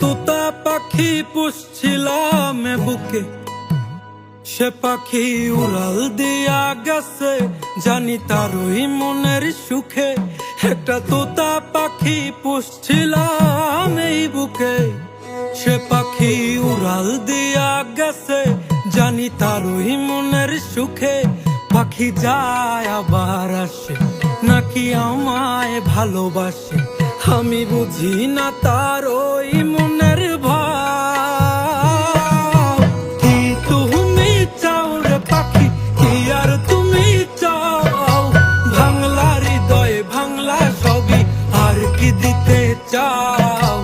তোতা পাখি পুষছিলাম বুকে, সে পাখি উড়াল দিয়া গেছে, জানি তারই মনের সুখে। একটা তোতা পাখি পুষছিলাম এই বুকে, সে পাখি উড়াল দিয়া গেছে, জানি তারই মনের সুখে। পাখি যায় আবার আসে, নাকি আমায় ভালোবাসে, আমি বুঝি না তার ওই মনের ভাব। কি তুমি চাও রে পাখি, কি আর তুমি চাও? ভাঙলা হৃদয় ভাঙলা সবই, আর কি দিতে চাও?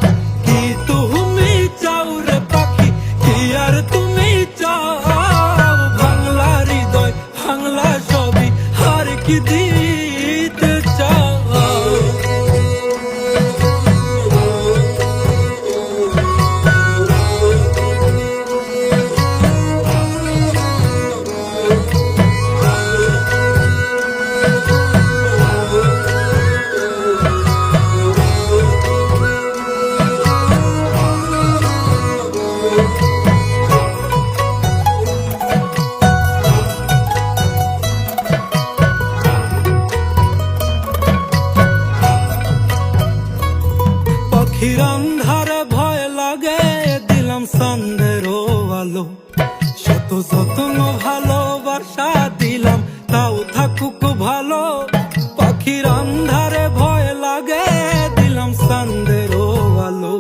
কি তুমি চাও রে পাখি, কি আর তুমি চাও? ভাঙলা হৃদয় ভাঙলা সবই, আর কি দিতে চাও? পাখির আন্ধারে ভয় লাগে, দিলাম সন্দেরও আলো, শত যত্ন ভালোবাসা দিলাম, তাও থাকুক ভালো। পাখির আন্ধারে ভয় লাগে, দিলাম সন্দেরও আলো,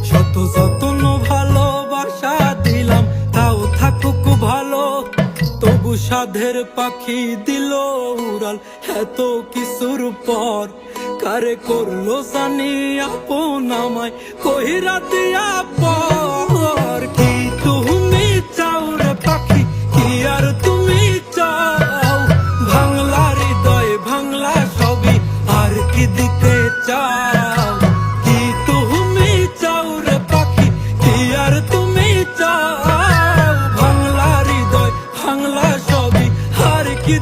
শত যত্ন ভালোবাসা দিলাম, তাও থাকুক ভালো। তবু সাধের পাখি দিল উড়াল এত কিছুর পর, কারে করলো জানি আপন আমায় কইরা দিয়া পর। কি তুমি চাও রে পাখি, কি আর তুমি চাও? ভাঙলা হৃদয় ভাঙলা সবই, আর কি দিতে চাও? কি তুমি চাও রে পাখি, কি আর তুমি চাও? ভাঙলা হৃদয় ভাঙলা সবই, আর কি